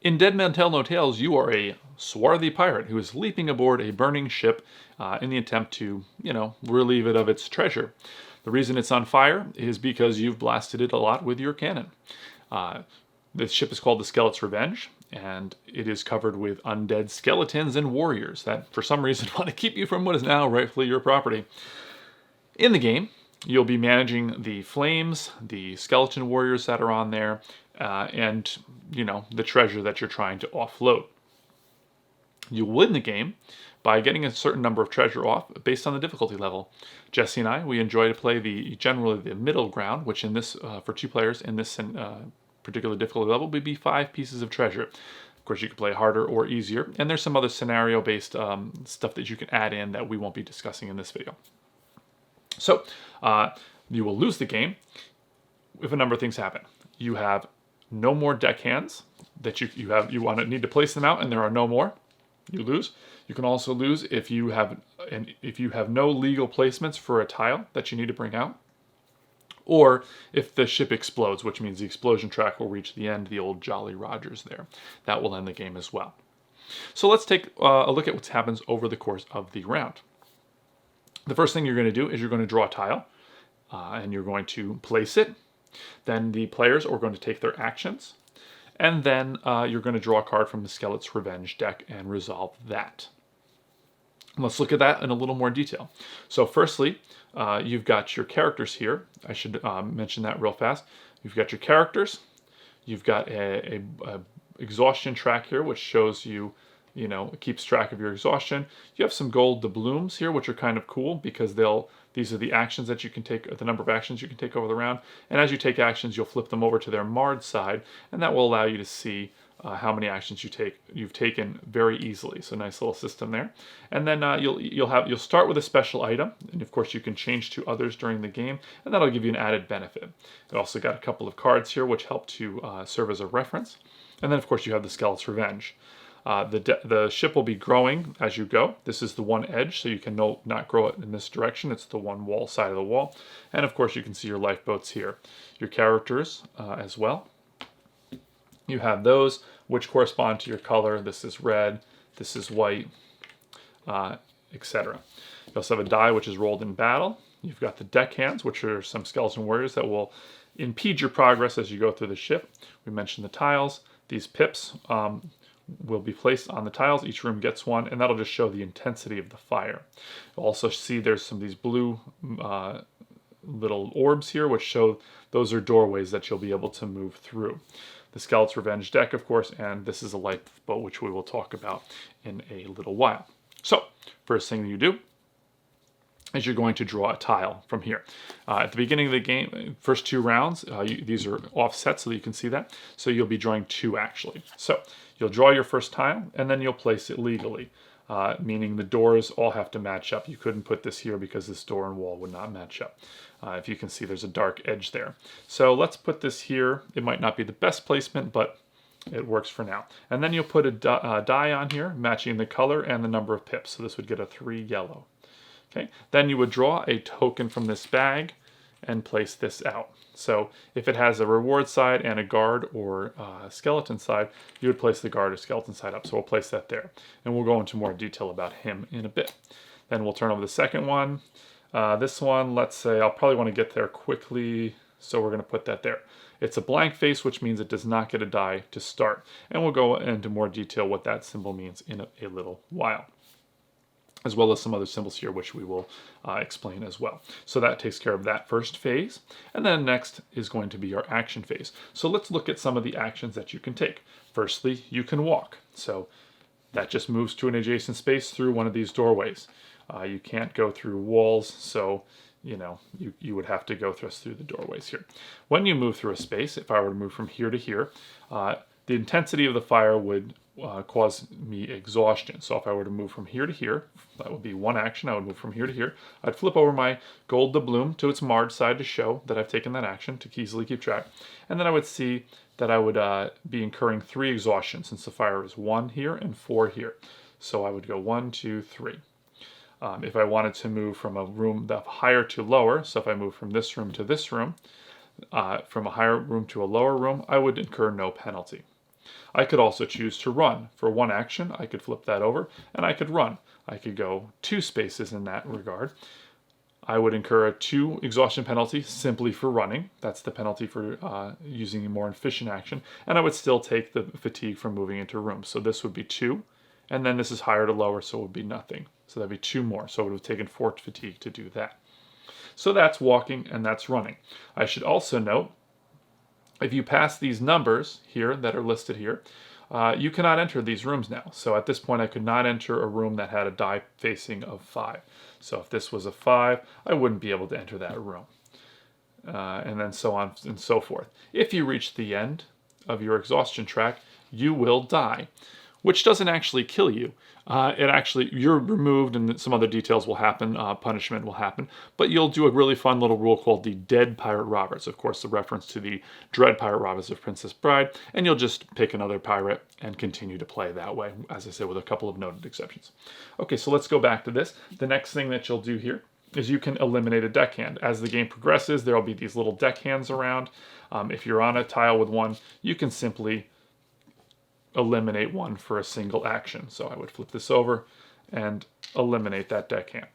In Dead Men Tell No Tales, you are a swarthy pirate who is leaping aboard a burning ship in the attempt to, relieve it of its treasure. The reason it's on fire is because you've blasted it a lot with your cannon. This ship is called the Skeleton's Revenge, and it is covered with undead skeletons and warriors that, for some reason, want to keep you from what is now rightfully your property. In the game, you'll be managing the flames, the skeleton warriors that are on there, and, the treasure that you're trying to offload. You win the game by getting a certain number of treasure off based on the difficulty level. Jesse and I, we enjoy to play generally the middle ground, which in this, for 2 players in this particular difficulty level, would be 5 pieces of treasure. Of course, you can play harder or easier, and there's some other scenario-based stuff that you can add in that we won't be discussing in this video. So, you will lose the game if a number of things happen. You have no more deckhands that you need to place them out, and there are no more. You lose. You can also lose if you have no legal placements for a tile that you need to bring out, or if the ship explodes, which means the explosion track will reach the end, the old Jolly Rogers there. That will end the game as well. So let's take a look at what happens over the course of the round. The first thing you're going to do is you're going to draw a tile, and you're going to place it. Then the players are going to take their actions, and then you're going to draw a card from the Skeleton's Revenge deck and resolve that. Let's look at that in a little more detail. So firstly, you've got your characters here. I should mention that real fast. You've got your characters. You've got a exhaustion track here, which shows you, it keeps track of your exhaustion. You have some gold doubloons here, which are kind of cool because these are the actions that you can take, the number of actions you can take over the round. And as you take actions, you'll flip them over to their marred side, and that will allow you to see how many actions you've taken very easily. So nice little system there. And then you'll start with a special item, and of course you can change to others during the game, and that'll give you an added benefit. It also got a couple of cards here which help to serve as a reference. And then of course you have the Skeleton's Revenge. The ship will be growing as you go. This is the one edge, so you can not grow it in this direction. It's the one wall side of the wall. And of course you can see your lifeboats here. Your characters as well. You have which correspond to your color. This is red, this is white, etc. You also have a die which is rolled in battle. You've got the deckhands, which are some skeleton warriors that will impede your progress as you go through the ship. We mentioned the tiles. These pips will be placed on the tiles. Each room gets one, and that'll just show the intensity of the fire. You'll also see there's some of these blue little orbs here, which show those are doorways that you'll be able to move through. The Skeleton's Revenge deck, of course, and this is a lifeboat, which we will talk about in a little while. So, first thing you do is you're going to draw a tile from here. At the beginning of the game, first 2 rounds, these are offset so that you can see that. So you'll be drawing 2 actually. So you'll draw your first tile, and then you'll place it legally, meaning the doors all have to match up. You couldn't put this here because this door and wall would not match up. If you can see, there's a dark edge there. So let's put this here. It might not be the best placement, but it works for now. And then you'll put a die on here, matching the color and the number of pips. So this would get a 3 yellow. Okay. Then you would draw a token from this bag and place this out. So if it has a reward side and a guard or skeleton side, you would place the guard or skeleton side up. So we'll place that there. And we'll go into more detail about him in a bit. Then we'll turn over the second one. This one, let's say, I'll probably want to get there quickly, so we're going to put that there. It's a blank face, which means it does not get a die to start. And we'll go into more detail what that symbol means in a little while, as well as some other symbols here, which we will explain as well. So that takes care of that first phase. And then next is going to be our action phase. So let's look at some of the actions that you can take. Firstly, you can walk. So that just moves to an adjacent space through one of these doorways. You can't go through walls, so you would have to go through the doorways here. When you move through a space, if I were to move from here to here, the intensity of the fire would cause me exhaustion. So if I were to move from here to here, that would be one action. I would move from here to here. I'd flip over my gold doubloon to its marred side to show that I've taken that action to easily keep track. And then I would see that I would be incurring 3 exhaustion since the fire is 1 here and 4 here. So I would go 1, 2, 3. If I wanted to move from a room that's higher to lower, so if I move from this room to this room, from a higher room to a lower room, I would incur no penalty. I could also choose to run. For one action, I could flip that over, and I could run. I could go 2 spaces in that regard. I would incur a 2 exhaustion penalty simply for running. That's the penalty for using a more efficient action. And I would still take the fatigue from moving into rooms. So this would be 2. And then this is higher to lower, so it would be nothing. So that'd be 2 more. So it would have taken 4 fatigue to do that. So that's walking and that's running. I should also note, if you pass these numbers here that are listed here, you cannot enter these rooms now. So at this point, I could not enter a room that had a die facing of 5. So if this was a 5, I wouldn't be able to enter that room. And then so on and so forth. If you reach the end of your exhaustion track, you will die, which doesn't actually kill you. You're removed and some other details will happen, punishment will happen, but you'll do a really fun little rule called the Dead Pirate Roberts. Of course, the reference to the Dread Pirate Roberts of Princess Bride, and you'll just pick another pirate and continue to play that way, as I said, with a couple of noted exceptions. Okay, so let's go back to this. The next thing that you'll do here is you can eliminate a deckhand. As the game progresses, there'll be these little deckhands around. If you're on a tile with one, you can simply eliminate one for a single action. So I would flip this over and eliminate that deckhand.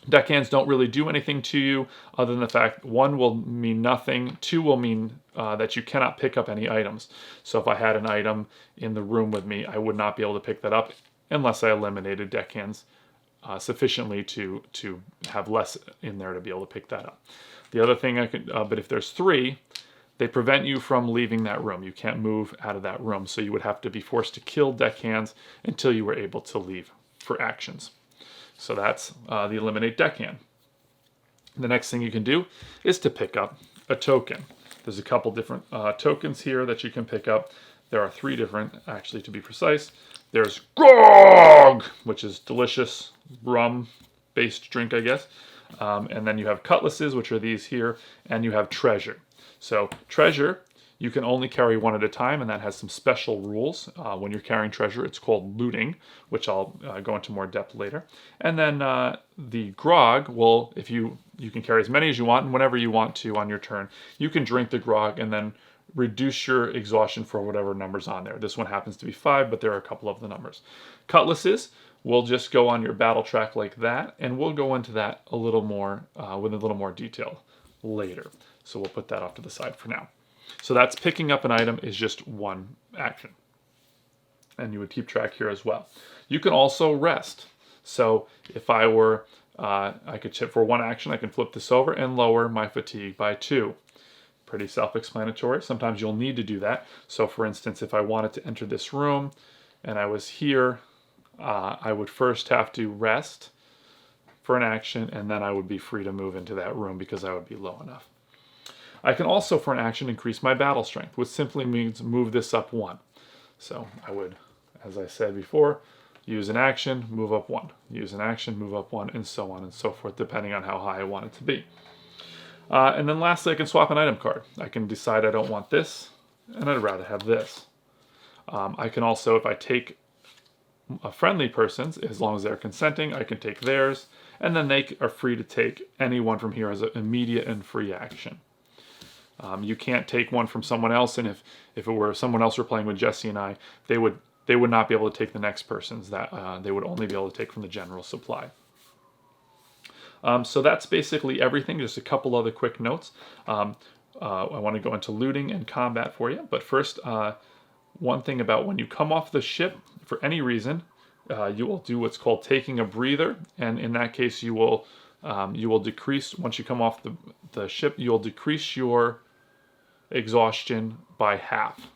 Deckhands don't really do anything to you other than the fact 1 will mean nothing, 2 will mean that you cannot pick up any items. So if I had an item in the room with me, I would not be able to pick that up unless I eliminated deckhands sufficiently to have less in there to be able to pick that up. The other thing I could, but if there's 3, they prevent you from leaving that room. You can't move out of that room, so you would have to be forced to kill deckhands until you were able to leave for actions. So that's the eliminate deckhand. The next thing you can do is to pick up a token. There's a couple different tokens here that you can pick up. There are 3 different, actually, to be precise. There's grog, which is delicious rum-based drink, I guess. And then you have cutlasses, which are these here, and you have treasure. So treasure, you can only carry 1 at a time, and that has some special rules. When you're carrying treasure, it's called looting, which I'll go into more depth later. And then the grog, well, if you can carry as many as you want, and whenever you want to on your turn, you can drink the grog and then reduce your exhaustion for whatever number's on there. This one happens to be 5, but there are a couple of the numbers. Cutlasses will just go on your battle track like that, and we'll go into that a little more with a little more detail later. So we'll put that off to the side for now. So that's picking up an item is just 1 action. And you would keep track here as well. You can also rest. So if I were, I could chip for 1 action, I can flip this over and lower my fatigue by 2. Pretty self-explanatory. Sometimes you'll need to do that. So for instance, if I wanted to enter this room and I was here, I would first have to rest for an action, and then I would be free to move into that room because I would be low enough. I can also, for an action, increase my battle strength, which simply means move this up 1. So I would, as I said before, use an action, move up 1. Use an action, move up 1, and so on and so forth, depending on how high I want it to be. And then lastly, I can swap an item card. I can decide I don't want this, and I'd rather have this. I can also, if I take a friendly person's, as long as they're consenting, I can take theirs, and then they are free to take any one from here as an immediate and free action. You can't take one from someone else, and if it were someone else were playing with Jesse and I, they would not be able to take the next person's. That they would only be able to take from the general supply. So that's basically everything. Just a couple other quick notes. I want to go into looting and combat for you, but first, one thing about when you come off the ship for any reason, you will do what's called taking a breather, and in that case, you will decrease once you come off the ship. You'll decrease your exhaustion by half.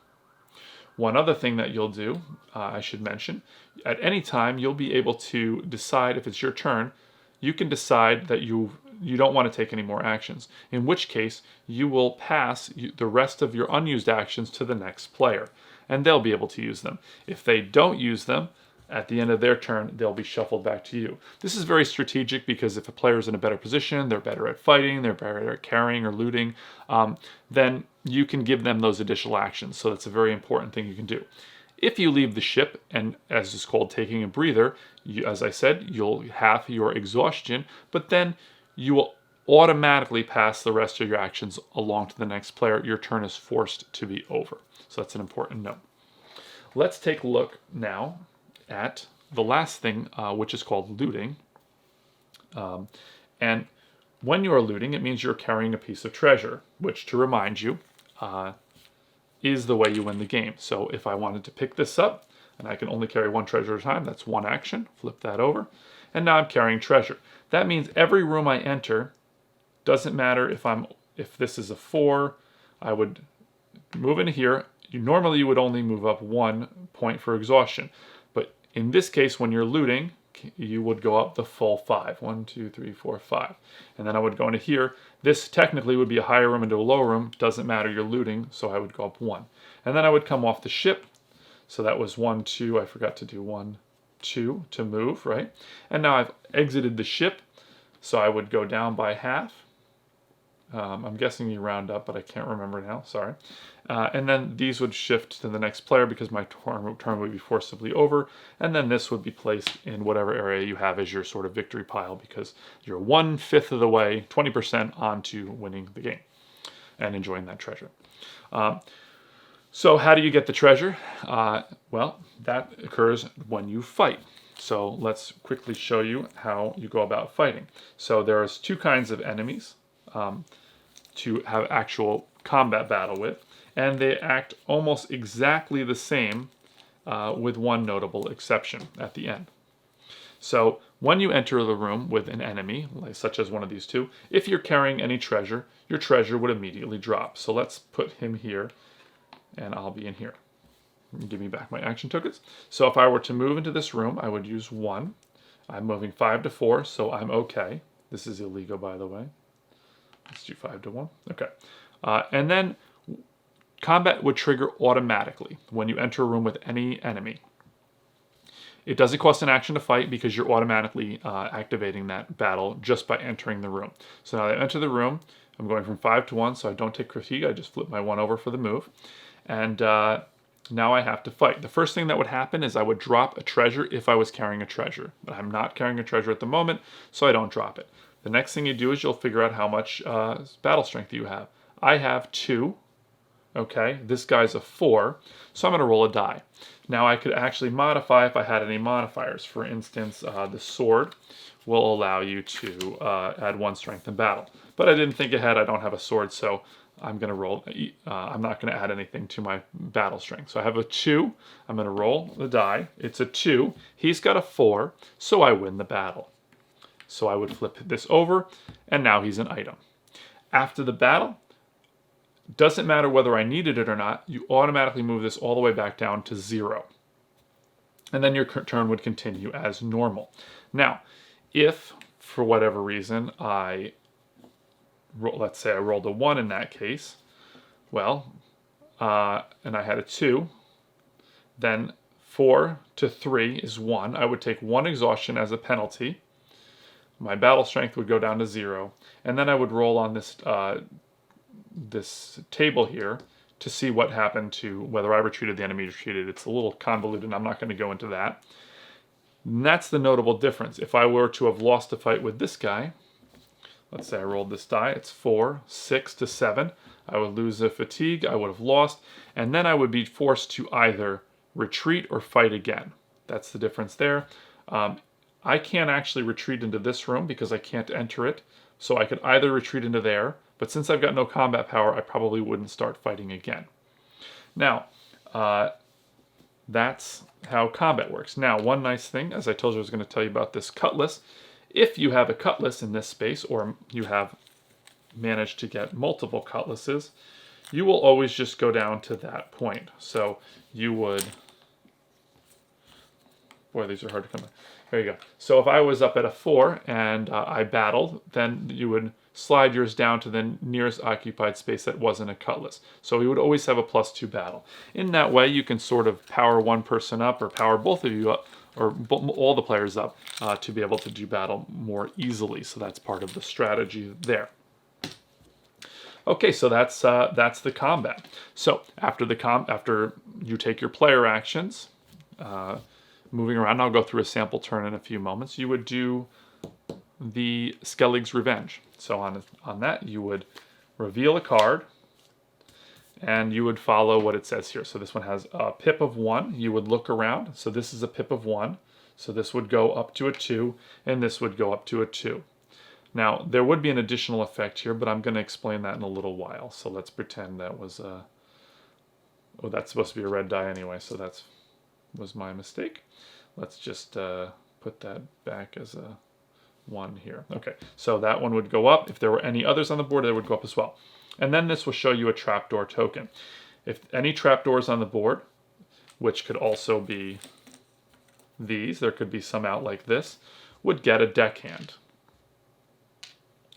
One other thing that you'll do, I should mention, at any time you'll be able to decide, if it's your turn, you can decide that you don't want to take any more actions, in which case you will pass the rest of your unused actions to the next player, and they'll be able to use them. If they don't use them, at the end of their turn, they'll be shuffled back to you. This is very strategic because if a player is in a better position, they're better at fighting, they're better at carrying or looting, then you can give them those additional actions. So that's a very important thing you can do. If you leave the ship, and as is called taking a breather, as I said, you'll halve your exhaustion, but then you will automatically pass the rest of your actions along to the next player. Your turn is forced to be over. So that's an important note. Let's take a look now at the last thing, which is called looting. And when you are looting, it means you're carrying a piece of treasure, which, to remind you, is the way you win the game. So if I wanted to pick this up, and I can only carry one treasure at a time, that's one action. Flip that over. And now I'm carrying treasure. That means every room I enter, doesn't matter if this is a 4, I would move into here. Normally you would only move up 1 point for exhaustion. But in this case, when you're looting, you would go up the full 5. 1, 2, 3, 4, 5. And then I would go into here. This technically would be a higher room into a lower room. Doesn't matter, you're looting, so I would go up 1. And then I would come off the ship. So that was 1, 2. I forgot to do 1, 2 to move, right? And now I've exited the ship, so I would go down by half. I'm guessing you round up, but I can't remember now, sorry. And then these would shift to the next player because my turn would be forcibly over. And then this would be placed in whatever area you have as your sort of victory pile because you're 1/5 of the way, 20% onto winning the game and enjoying that treasure. So how do you get the treasure? Well, that occurs when you fight. So let's quickly show you how you go about fighting. So there's 2 kinds of enemies to have actual combat battle with, and they act almost exactly the same with one notable exception at the end. So when you enter the room with an enemy, such as one of these 2, if you're carrying any treasure, your treasure would immediately drop. So let's put him here, and I'll be in here. Give me back my action tokens. So if I were to move into this room, I would use 1. I'm moving 5 to 4, so I'm okay. This is illegal, by the way. Let's do 5 to 1. Okay. And then combat would trigger automatically when you enter a room with any enemy. It doesn't cost an action to fight because you're automatically activating that battle just by entering the room. So now I enter the room. I'm going from 5 to 1, so I don't take fatigue. I just flip my 1 over for the move. And now I have to fight. The first thing that would happen is I would drop a treasure if I was carrying a treasure. But I'm not carrying a treasure at the moment, so I don't drop it. The next thing you do is you'll figure out how much battle strength you have. I have 2. Okay, this guy's a 4, so I'm going to roll a die. Now I could actually modify if I had any modifiers. For instance, the sword will allow you to add 1 strength in battle. But I didn't think ahead. I don't have a sword, so I'm going to roll. I'm not going to add anything to my battle strength. So I have a 2. I'm going to roll the die. It's a 2. He's got a 4, so I win the battle. So I would flip this over, and now he's an item. After the battle, doesn't matter whether I needed it or not, you automatically move this all the way back down to 0. And then your turn would continue as normal. Now, if, for whatever reason, let's say I rolled a 1 in that case, well, and I had a 2, then 4 to 3 is 1. I would take 1 exhaustion as a penalty. My battle strength would go down to 0, and then I would roll on this this table here to see what happened to whether I retreated, the enemy retreated. It's a little convoluted, and I'm not going to go into that. And that's the notable difference. If I were to have lost a fight with this guy, let's say I rolled this die, it's 4, 6 to 7. I would lose the fatigue, I would have lost, and then I would be forced to either retreat or fight again. That's the difference there. I can't actually retreat into this room because I can't enter it. So I could either retreat into there, but since I've got no combat power, I probably wouldn't start fighting again. Now, that's how combat works. Now, one nice thing, as I told you I was going to tell you about this cutlass, if you have a cutlass in this space, or you have managed to get multiple cutlasses, you will always just go down to that point. So you would... Boy, these are hard to come by. There you go. So if I was up at a 4 and I battled, then you would slide yours down to the nearest occupied space that wasn't a cutlass. So we would always have a +2 battle. In that way, you can sort of power one person up or power both of you up, or all the players up, to be able to do battle more easily. So that's part of the strategy there. Okay, so that's the combat. So after you take your player actions, moving around, I'll go through a sample turn in a few moments. You would do the Skellig's Revenge. So on that, you would reveal a card, and you would follow what it says here. So this one has a pip of 1. You would look around. So this is a pip of 1. So this would go up to a 2, and this would go up to a 2. Now, there would be an additional effect here, but I'm going to explain that in a little while. So let's pretend that was a... Oh, that's supposed to be a red die anyway, so that was my mistake. Let's just put that back as a 1 here. Okay, so that one would go up. If there were any others on the board, they would go up as well. And then this will show you a trapdoor token. If any trapdoors on the board, which could also be these, there could be some out like this, would get a deckhand.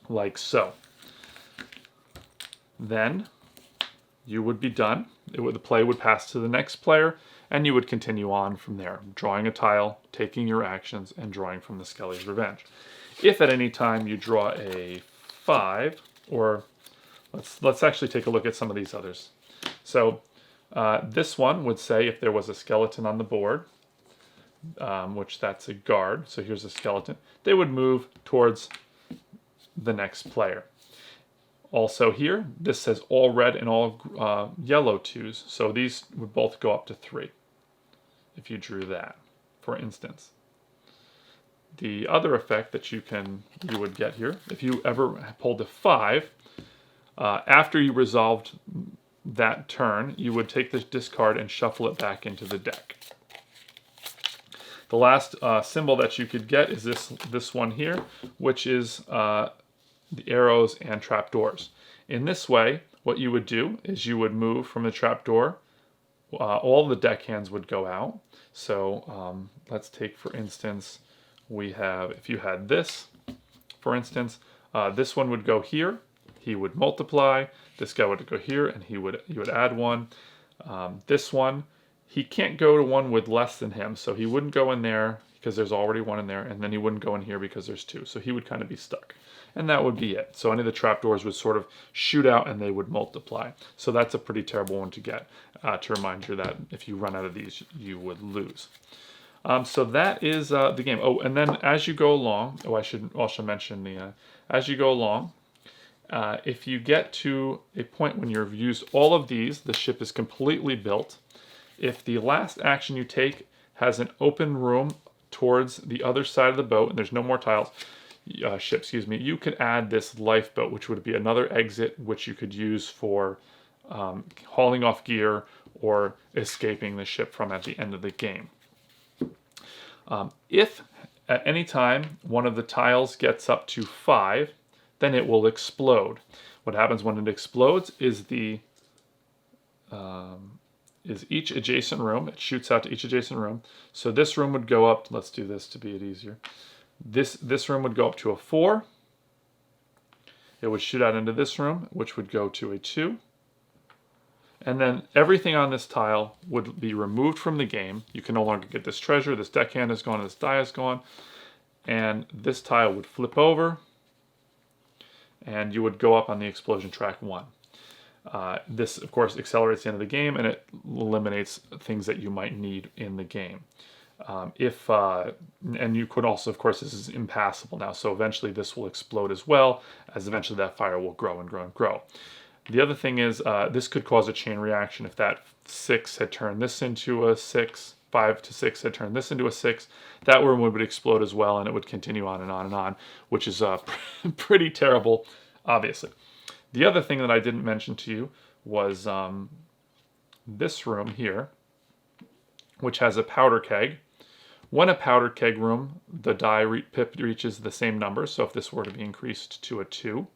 Like so. Then you would be done. The play would pass to the next player, and you would continue on from there, drawing a tile, taking your actions, and drawing from the Skellig's Revenge. If at any time you draw a 5, or let's actually take a look at some of these others. So this one would say if there was a skeleton on the board, which that's a guard, so here's a skeleton, they would move towards the next player. Also here, this says all red and all yellow 2s, so these would both go up to 3 if you drew that, for instance. The other effect that you would get here, if you ever pulled a 5, after you resolved that turn, you would take this discard and shuffle it back into the deck. The last symbol that you could get is this one here, which is the arrows and trapdoors. In this way, what you would do is you would move from the trapdoor. All the deckhands would go out. So let's take, for instance, we have, if you had this, for instance, this one would go here. He would multiply. This guy would go here, and you would add 1. This one, he can't go to one with less than him, so he wouldn't go in there because there's already 1 in there, and then he wouldn't go in here because there's 2. So he would kind of be stuck. And that would be it. So any of the trapdoors would sort of shoot out and they would multiply. So that's a pretty terrible one to get, to remind you that if you run out of these, you would lose. So that is the game. Oh, and then as you go along, I should also mention as you go along, if you get to a point when you've used all of these, the ship is completely built. If the last action you take has an open room towards the other side of the boat, and there's no more tiles, ship, excuse me, you could add this lifeboat, which would be another exit, which you could use for hauling off gear or escaping the ship from at the end of the game. If at any time one of the tiles gets up to 5, then it will explode. What happens when it explodes is each adjacent room. It shoots out to each adjacent room. So this room would go up. Let's do this to be it easier. This room would go up to a 4. It would shoot out into this room, which would go to a 2. And then everything on this tile would be removed from the game. You can no longer get this treasure. This deckhand is gone. This die is gone. And this tile would flip over, and you would go up on the explosion track 1. This, of course, accelerates the end of the game, and it eliminates things that you might need in the game. And you could also, of course, this is impassable now, so eventually this will explode as well, as eventually that fire will grow and grow and grow. The other thing is, this could cause a chain reaction. If that 6 had turned this into a 6, 5 to 6 had turned this into a 6, that room would explode as well, and it would continue on and on and on, which is pretty terrible, obviously. The other thing that I didn't mention to you was this room here, which has a powder keg. When a powder keg room, the die pip reaches the same number, so if this were to be increased to a 2,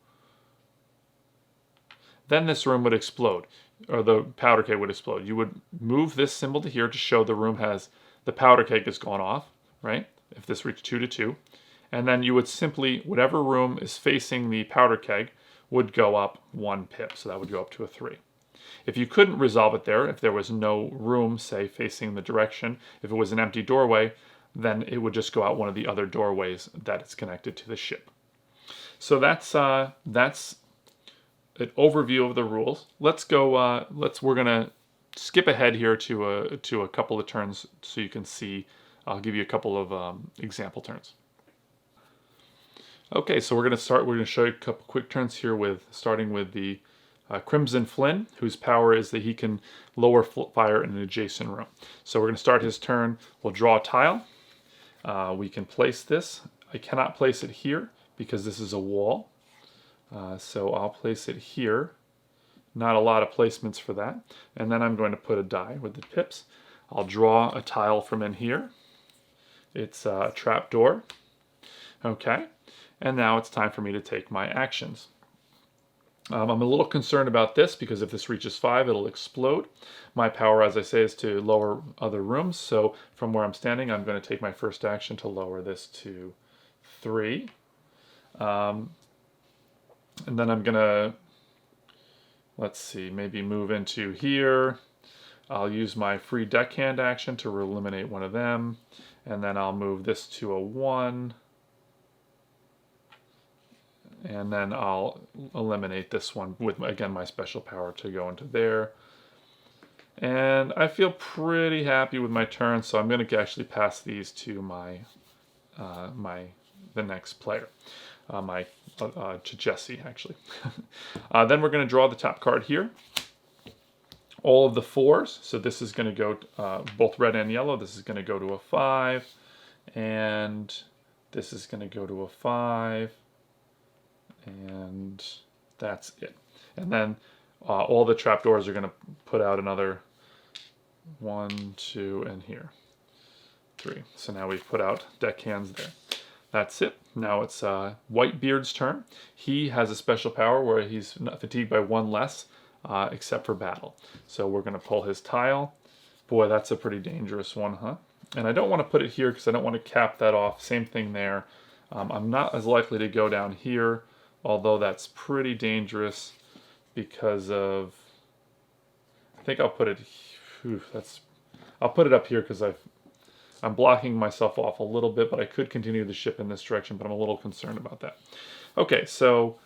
then this room would explode, or the powder keg would explode. You would move this symbol to here to show the room has, the powder keg has gone off, right? If this reached 2 to 2. And then you would simply, whatever room is facing the powder keg would go up 1 pip, so that would go up to a 3. If you couldn't resolve it there, if there was no room, say, facing the direction, if it was an empty doorway, then it would just go out one of the other doorways that is connected to the ship. So that's an overview of the rules. Let's go. We're gonna skip ahead here to a couple of turns so you can see. I'll give you a couple of example turns. Okay, so we're going to show you a couple quick turns here starting with the Crimson Flynn, whose power is that he can lower fire in an adjacent room. So we're going to start his turn. We'll draw a tile. We can place this. I cannot place it here because this is a wall. So I'll place it here. Not a lot of placements for that. And then I'm going to put a die with the pips. I'll draw a tile from in here. It's a trapdoor. Okay. And now it's time for me to take my actions. I'm a little concerned about this because if this reaches 5, it'll explode. My power, as I say, is to lower other rooms. So from where I'm standing, I'm going to take my first action to lower this to 3. And then I'm going to, let's see, maybe move into here. I'll use my free deckhand action to eliminate one of them. And then I'll move this to a 1. And then I'll eliminate this one with, again, my special power to go into there. And I feel pretty happy with my turn, so I'm going to actually pass these to the next player, to Jesse, actually. Then we're going to draw the top card here. All of the 4s, so this is going to go, both red and yellow, this is going to go to a 5. And this is going to go to a 5. And that's it. And then all the trapdoors are going to put out another 1, 2, and here 3. So now we've put out deckhands there. That's it. Now it's Whitebeard's turn. He has a special power where he's not fatigued by 1 less, except for battle. So we're going to pull his tile. Boy, that's a pretty dangerous one, huh? And I don't want to put it here because I don't want to cap that off. Same thing there. I'm not as likely to go down here, although that's pretty dangerous because of, I think I'll put it, I'll put it up here because I'm blocking myself off a little bit, but I could continue the ship in this direction, but I'm a little concerned about that. Okay, so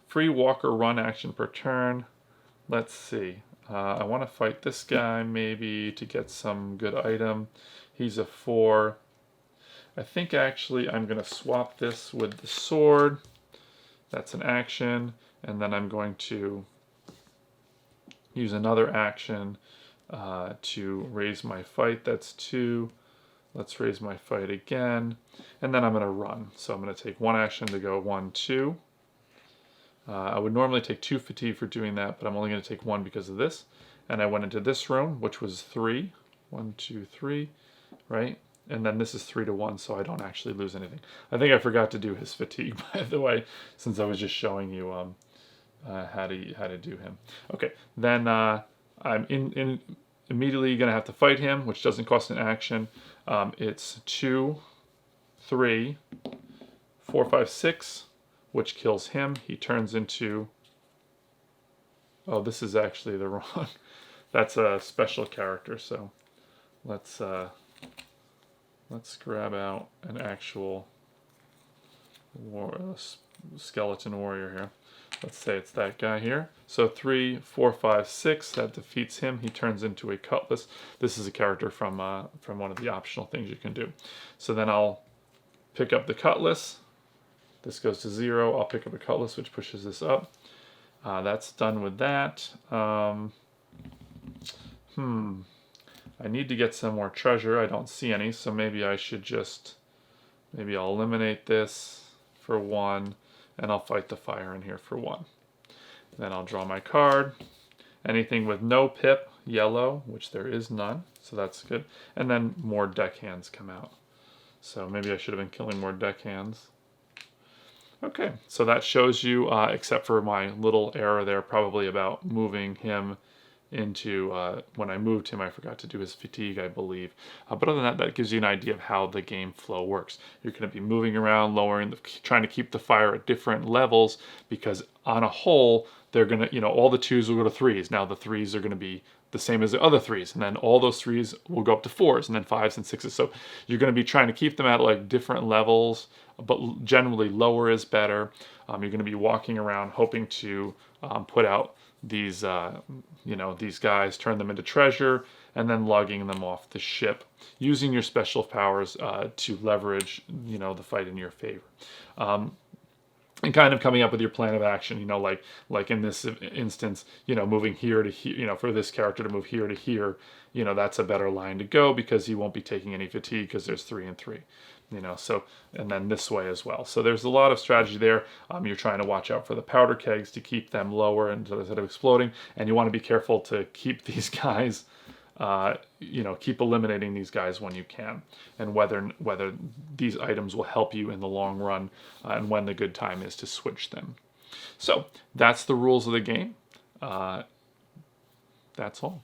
free walk or run action per turn. Let's see. I want to fight this guy maybe to get some good item. He's a 4. I think actually I'm going to swap this with the sword. That's an action, and then I'm going to use another action to raise my fight. That's 2. Let's raise my fight again, and then I'm going to run. So I'm going to take 1 action to go 1, 2. I would normally take 2 fatigue for doing that, but I'm only going to take 1 because of this. And I went into this room, which was 3. 1, 2, 3, right? And then this is 3 to 1, so I don't actually lose anything. I think I forgot to do his fatigue, by the way, since I was just showing you how to do him. Okay, then I'm immediately going to have to fight him, which doesn't cost an action. It's 2, 3, 4, 5, 6, which kills him. He turns into... Oh, this is actually the wrong... That's a special character, so let's grab out an actual skeleton warrior here. Let's say it's that guy here. So 3, 4, 5, 6, that defeats him. He turns into a cutlass. This is a character from one of the optional things you can do. So then I'll pick up the cutlass. This goes to 0. I'll pick up a cutlass, which pushes this up. That's done with that. I need to get some more treasure. I don't see any, so maybe I should just... Maybe I'll eliminate this for 1, and I'll fight the fire in here for 1. Then I'll draw my card. Anything with no pip, yellow, which there is none, so that's good. And then more deckhands come out. So maybe I should have been killing more deckhands. Okay, so that shows you, except for my little error there, probably about moving him into, when I moved him, I forgot to do his fatigue, I believe. But other than that, that gives you an idea of how the game flow works. You're going to be moving around, lowering, trying to keep the fire at different levels, because on a whole, they're going to, all the 2s will go to 3s. Now the 3s are going to be the same as the other 3s, and then all those 3s will go up to 4s, and then 5s and 6s. So you're going to be trying to keep them at like different levels, but generally lower is better. You're going to be walking around hoping to put out these, these guys, turn them into treasure, and then lugging them off the ship, using your special powers to leverage, the fight in your favor. And kind of coming up with your plan of action, like in this instance, moving here to here, for this character to move here to here, that's a better line to go because he won't be taking any fatigue because there's 3 and 3, so, and then this way as well. So there's a lot of strategy there. You're trying to watch out for the powder kegs to keep them lower instead of exploding, and you want to be careful to keep these guys keep eliminating these guys when you can, and whether these items will help you in the long run, and when the good time is to switch them. So that's the rules of the game. That's all.